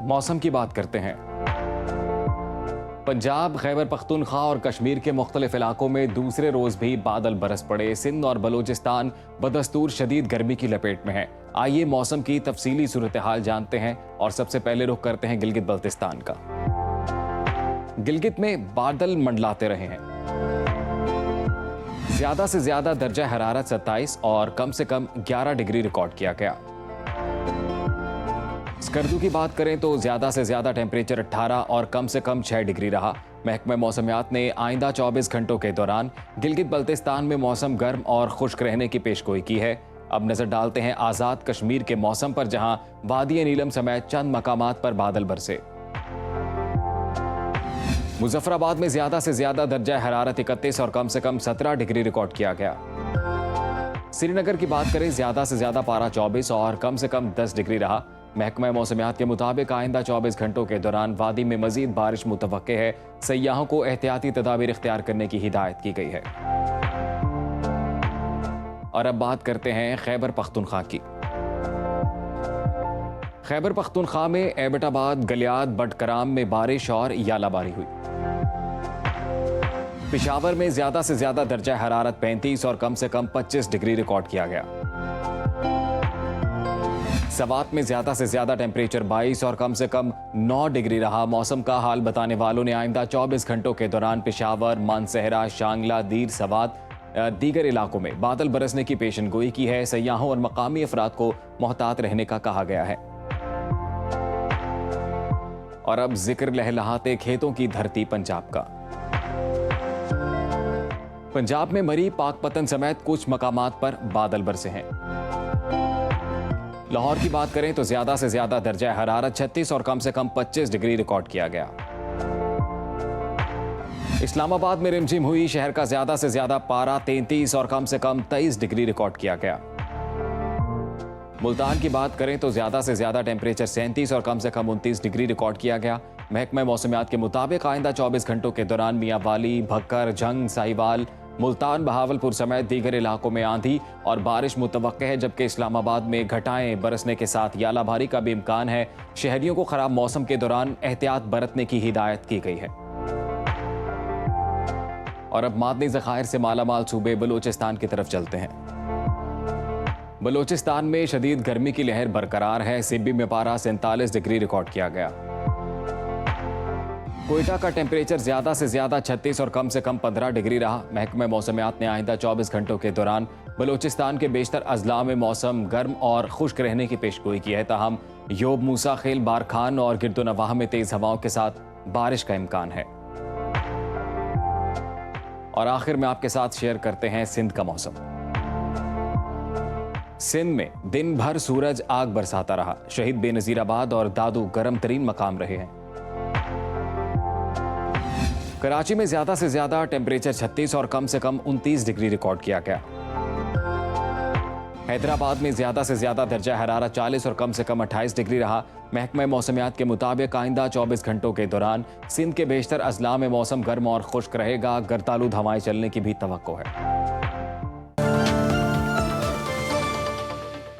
मौसम की बात करते हैं। पंजाब, खैबर पख्तूनख्वा और कश्मीर के मुख्तलिफ इलाकों में दूसरे रोज भी बादल बरस पड़े। सिंध और बलोचिस्तान बदस्तूर शदीद गर्मी की लपेट में है। आइए मौसम की तफसीली सूरत हाल जानते हैं और सबसे पहले रुख करते हैं गिलगित बल्तिस्तान का। गिलगित में बादल मंडलाते रहे हैं। ज्यादा से ज्यादा दर्जा हरारत 27 और कम से कम 11 डिग्री रिकॉर्ड किया गया। स्कर्दू की बात करें तो ज्यादा से ज्यादा टेम्परेचर 18 और कम से कम 6 डिग्री रहा। महकमा मौसमियात ने आइंदा 24 घंटों के दौरान गिलगित बल्तिस्तान में मौसम गर्म और खुश्क रहने की पेशगोई की है। अब नजर डालते हैं आजाद कश्मीर के मौसम पर, जहां वादी नीलम समेत चंद मकामात पर बादल बरसे। मुजफ्फराबाद में ज्यादा से ज्यादा दर्जा हरारत 31 और कम से कम 17 डिग्री रिकॉर्ड किया गया। श्रीनगर की बात करें, ज्यादा से ज्यादा पारा 24 और कम से कम 10 डिग्री रहा। महकमा मौसमियात के मुताबिक आइंदा 24 घंटों के दौरान वादी में मजीद बारिश मुतवक्के है। सयाहों को एहतियाती तदाबीर इख्तियार करने की हिदायत की गई है। और अब बात करते हैं खैबर पख्तूनख्वा की। खैबर पख्तूनख्वा में एबटाबाद, गलियात, बटकराम में बारिश और यालाबारी हुई। पेशावर में ज्यादा से ज्यादा दर्जा हरारत 35 और कम से कम 25 डिग्री रिकॉर्ड किया गया। सवात में ज्यादा से ज्यादा टेम्परेचर 22 और कम से कम 9 डिग्री रहा। मौसम का हाल बताने वालों ने आइंदा 24 घंटों के दौरान पेशावर, मानसहरा, शांगला, दीर, सवात दीगर इलाकों में बादल बरसने की पेशनगोई की है। सयाहों और मकामी अफराद को मोहतात रहने का कहा गया है। और अब जिक्र लहलहाते खेतों की धरती पंजाब का। पंजाब में मरी, पाकपतन समेत कुछ मकामात पर बादल बरसे हैं। लाहौर की बात करें तो ज्यादा से ज्यादा दर्जा हरारत 36 और कम से कम 25 डिग्री रिकॉर्ड किया गया। इस्लामाबाद में रिमझिम हुई। शहर का ज्यादा से ज्यादा पारा 33 और कम से कम 23 डिग्री रिकॉर्ड किया गया। मुल्तान की बात करें तो ज्यादा से ज्यादा टेम्परेचर 37 और कम से कम 29 डिग्री रिकॉर्ड किया गया। महकमा मौसमियात के मुताबिक आइंदा 24 घंटों के दौरान मियांवाली, भक्कर, जंग, साहिवाल, मुल्तान, बहावलपुर समेत दीगर इलाकों में आंधी और बारिश मुतवक्के है, जबकि इस्लामाबाद में घटाएं बरसने के साथ यालाबारी का भी इम्कान है। शहरियों को खराब मौसम के दौरान एहतियात बरतने की हिदायत की गई है। और अब मादनी ज़खायर से मालामाल सूबे बलोचिस्तान की तरफ चलते हैं। बलोचिस्तान में शदीद गर्मी की लहर बरकरार है। सिब्बी में पारा 47 डिग्री रिकॉर्ड किया गया। कोयटा का टेम्परेचर ज्यादा से ज्यादा 36 और कम से कम 15 डिग्री रहा। महकमा मौसमियात ने आइंदा 24 घंटों के दौरान बलोचिस्तान के बेशतर अजला में मौसम गर्म और खुश्क रहने की पेशगोई की है। ताहम योब, मूसा खेल, बारखान और गिरदोनवाह में तेज हवाओं के साथ बारिश का इम्कान है। और आखिर में आपके साथ शेयर करते हैं सिंध का मौसम। सिंध में दिन भर सूरज आग बरसाता रहा। शहीद बेनजीराबाद और दादू गर्म तरीन मकाम रहे हैं। कराची में ज्यादा से ज्यादा टेम्परेचर 36 और कम से कम 29 डिग्री रिकॉर्ड किया गया। हैदराबाद में ज्यादा से ज्यादा दर्जा हरारत 40 और कम से कम 28 डिग्री रहा। महकमा मौसमियात के मुताबिक आइंदा 24 घंटों के दौरान सिंध के बेशतर अजला में मौसम गर्म और खुश्क रहेगा। गर्दालूद हवाएं चलने की भी तवक्को है।